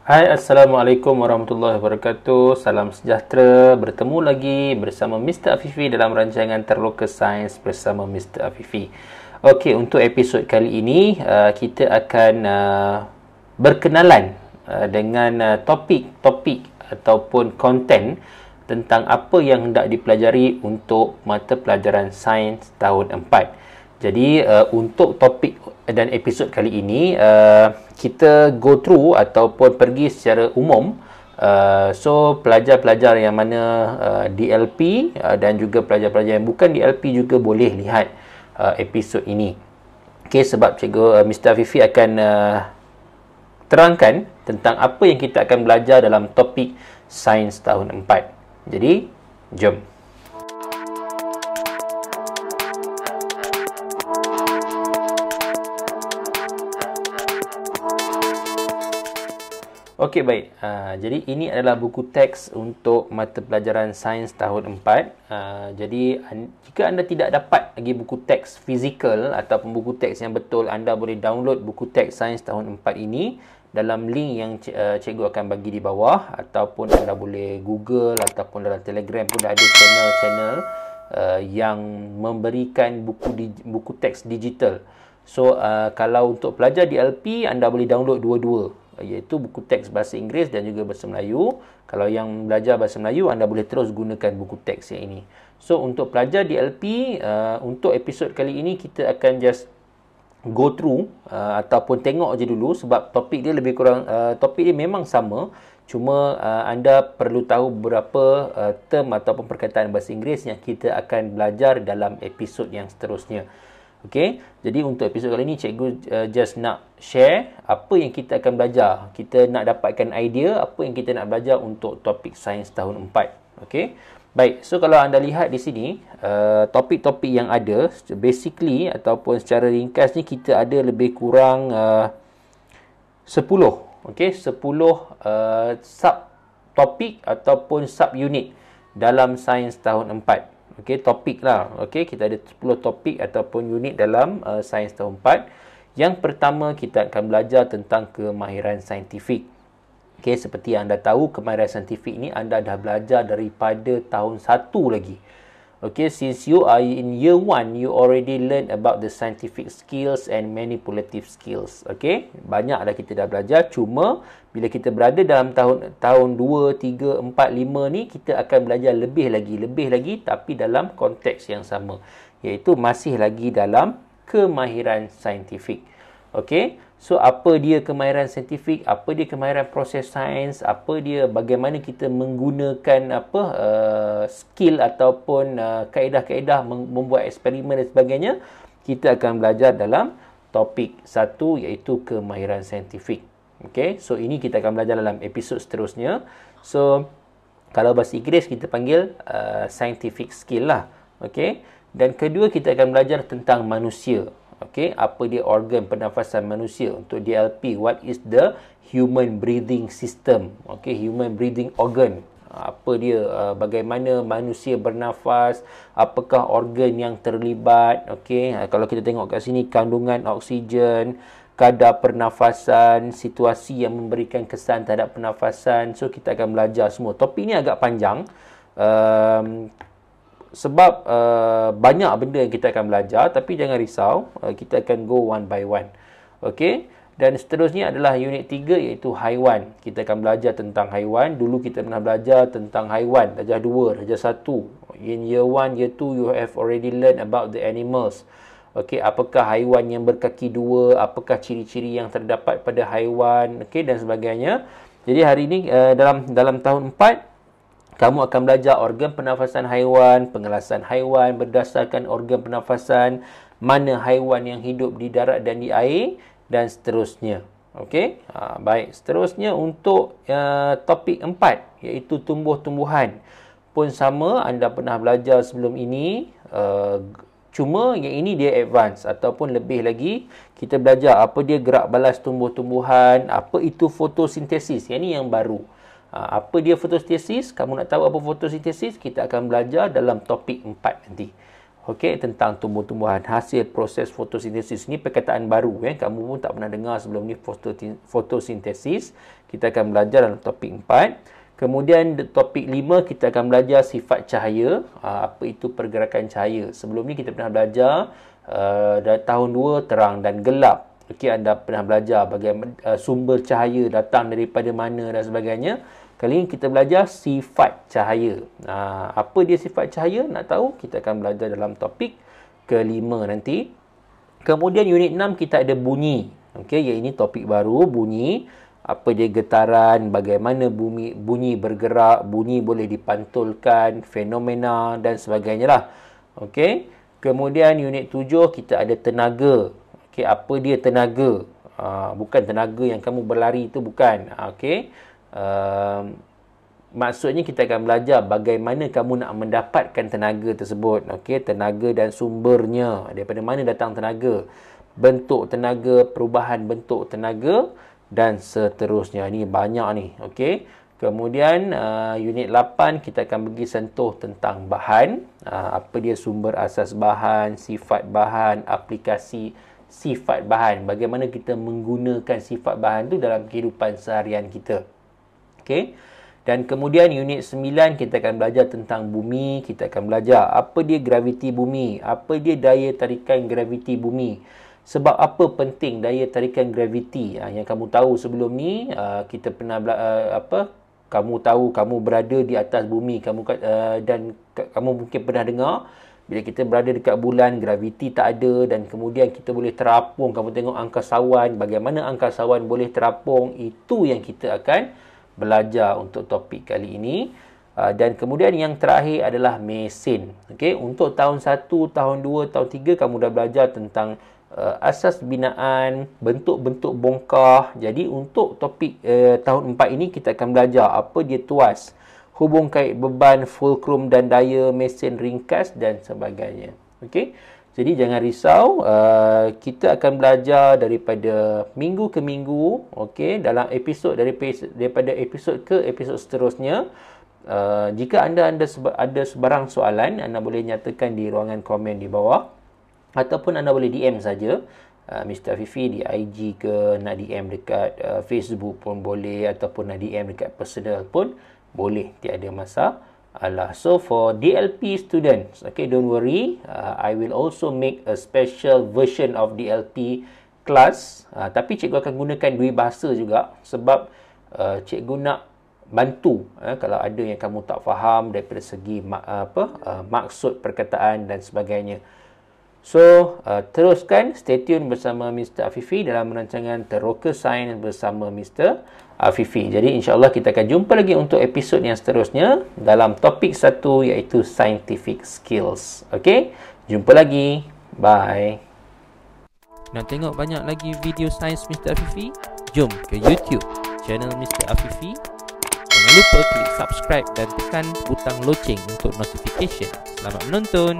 Hai, Assalamualaikum warahmatullahi wabarakatuh. Salam sejahtera. Bertemu lagi bersama Mr. Afifi dalam rancangan Terloka Sains bersama Mr. Afifi. Okey, untuk episod kali ini kita akan berkenalan dengan topik-topik ataupun konten tentang apa yang hendak dipelajari untuk mata pelajaran sains tahun 4. Jadi untuk topik dan episod kali ini kita go through ataupun pergi secara umum. So pelajar-pelajar yang mana DLP dan juga pelajar-pelajar yang bukan DLP juga boleh lihat episod ini. Okey, sebab cikgu Mr. Afifi akan terangkan tentang apa yang kita akan belajar dalam topik sains tahun 4. Jadi, jom. Okey, baik. Jadi ini adalah buku teks untuk mata pelajaran sains tahun 4. Jadi jika anda tidak dapat lagi buku teks fizikal ataupun buku teks yang betul, anda boleh download buku teks sains tahun 4 ini dalam link yang cikgu akan bagi di bawah, ataupun anda boleh Google ataupun dalam Telegram pun dah ada channel-channel yang memberikan buku teks digital. So kalau untuk pelajar DLP, anda boleh download dua-dua, iaitu buku teks bahasa Inggeris dan juga bahasa Melayu. Kalau yang belajar bahasa Melayu, anda boleh terus gunakan buku teks yang ini. So untuk pelajar DLP, untuk episod kali ini kita akan just go through ataupun tengok je dulu, sebab topik dia lebih kurang topik dia memang sama, cuma anda perlu tahu beberapa term ataupun perkataan bahasa Inggeris yang kita akan belajar dalam episod yang seterusnya. Okey, jadi untuk episod kali ini cikgu just nak share apa yang kita akan belajar. Kita nak dapatkan idea apa yang kita nak belajar untuk topik sains tahun 4. Okey. Baik, so kalau anda lihat di sini, topik-topik yang ada basically ataupun secara ringkas ni kita ada lebih kurang 10. Okey, 10 sub topik ataupun sub unit dalam sains tahun 4. Okey, topik lah. Okey, kita ada 10 topik ataupun unit dalam sains tahun 4. Yang pertama, kita akan belajar tentang kemahiran saintifik. Okey, seperti yang anda tahu, kemahiran saintifik ni anda dah belajar daripada tahun 1 lagi. Okay, since you are in year 1, you already learn about the scientific skills and manipulative skills. Okay, banyak dah kita dah belajar. Cuma bila kita berada dalam tahun 2, 3, 4, 5 ni, kita akan belajar lebih lagi, tapi dalam konteks yang sama, iaitu masih lagi dalam kemahiran saintifik. Okay, so apa dia kemahiran saintifik, apa dia kemahiran proses sains, apa dia, bagaimana kita menggunakan skill ataupun kaedah-kaedah membuat eksperimen dan sebagainya, kita akan belajar dalam topik 1, iaitu kemahiran saintifik. Okay, so ini kita akan belajar dalam episod seterusnya. So kalau bahasa Inggeris kita panggil scientific skill lah. Okay, dan kedua kita akan belajar tentang manusia. Okey, apa dia organ pernafasan manusia. Untuk DLP, what is the human breathing system? Okey, human breathing organ. Apa dia, bagaimana manusia bernafas, apakah organ yang terlibat. Okey, kalau kita tengok kat sini, kandungan oksigen, kadar pernafasan, situasi yang memberikan kesan terhadap pernafasan. So kita akan belajar semua. Topik ni agak panjang. Sebab banyak benda yang kita akan belajar, tapi jangan risau, kita akan go one by one. Okey, dan seterusnya adalah unit 3, iaitu haiwan. Kita akan belajar tentang haiwan. Dulu kita pernah belajar tentang haiwan darjah 2, darjah 1. In year 1, year 2 you have already learned about the animals. Okey, apakah haiwan yang berkaki 2, apakah ciri-ciri yang terdapat pada haiwan, okey, dan sebagainya. Jadi hari ini dalam tahun 4, kamu akan belajar organ pernafasan haiwan, pengelasan haiwan berdasarkan organ pernafasan, mana haiwan yang hidup di darat dan di air, dan seterusnya. Okey, baik. Seterusnya untuk topik 4, iaitu tumbuh-tumbuhan. Pun sama, anda pernah belajar sebelum ini, cuma yang ini dia advance ataupun lebih lagi. Kita belajar apa dia gerak balas tumbuh-tumbuhan, apa itu fotosintesis. Yang ini yang baru. Apa dia fotosintesis? Kamu nak tahu apa fotosintesis? Kita akan belajar dalam topik 4 nanti. Okey, tentang tumbuh-tumbuhan, hasil proses fotosintesis. Ini perkataan baru, kamu pun tak pernah dengar sebelum ni, fotosintesis. Kita akan belajar dalam topik 4. Kemudian topik 5 kita akan belajar sifat cahaya. Apa itu pergerakan cahaya? Sebelum ni kita pernah belajar tahun 2 terang dan gelap. Okey, anda pernah belajar bagaimana sumber cahaya datang daripada mana dan sebagainya. Kali ini kita belajar sifat cahaya. Apa dia sifat cahaya? Nak tahu? Kita akan belajar dalam topik ke-5 nanti. Kemudian unit 6 kita ada bunyi. Okey, yang ini topik baru, bunyi. Apa dia getaran, bagaimana bunyi bergerak, bunyi boleh dipantulkan, fenomena dan sebagainya lah. Okey. Kemudian unit 7 kita ada tenaga. Okey, apa dia tenaga? Bukan tenaga yang kamu berlari itu, bukan. Okey. Maksudnya kita akan belajar bagaimana kamu nak mendapatkan tenaga tersebut. Okey, tenaga dan sumbernya. Daripada mana datang tenaga? Bentuk tenaga, perubahan bentuk tenaga dan seterusnya. Ini banyak ni. Okey. Kemudian unit 8 kita akan pergi sentuh tentang bahan. Apa dia sumber asas bahan, sifat bahan, aplikasi sifat bahan. Bagaimana kita menggunakan sifat bahan tu dalam kehidupan seharian kita. Okey. Dan kemudian unit 9 kita akan belajar tentang bumi. Kita akan belajar apa dia graviti bumi, apa dia daya tarikan graviti bumi. Sebab apa penting daya tarikan graviti? Yang kamu tahu sebelum ni, kita pernah kamu tahu kamu berada di atas bumi, dan kamu mungkin pernah dengar bila kita berada dekat bulan, graviti tak ada dan kemudian kita boleh terapung. Kamu tengok angkasawan, bagaimana angkasawan boleh terapung. Itu yang kita akan belajar untuk topik kali ini. Dan kemudian yang terakhir adalah mesin. Okey, untuk tahun 1, tahun 2, tahun 3 kamu dah belajar tentang asas binaan, bentuk-bentuk bongkah. Jadi untuk topik tahun 4 ini kita akan belajar apa dia tuas, hubung kait beban, fulcrum dan daya, mesin ringkas dan sebagainya. Okey. Jadi jangan risau, kita akan belajar daripada minggu ke minggu, okey, dalam episod daripada episod ke episod seterusnya. Jika anda ada sebarang soalan, anda boleh nyatakan di ruangan komen di bawah ataupun anda boleh DM saja Mr. Afifi di IG ke, nak DM dekat Facebook pun boleh ataupun nak DM dekat personal pun boleh, tiada masalah. So for DLP students, okay, don't worry, I will also make a special version of DLP class. Tapi cikgu akan gunakan dua bahasa juga sebab cikgu nak bantu kalau ada yang kamu tak faham daripada segi maksud perkataan dan sebagainya. So teruskan stay tune bersama Mr. Afifi dalam rancangan Teroka Sains bersama Mr. Afifi. Jadi insyaAllah kita akan jumpa lagi untuk episod yang seterusnya dalam topik 1 iaitu Scientific Skills. Okey, jumpa lagi. Bye. Nak tengok banyak lagi video sains Mr. Afifi? Jom ke YouTube channel Mr. Afifi. Jangan lupa klik subscribe dan tekan butang loceng untuk notification. Selamat menonton.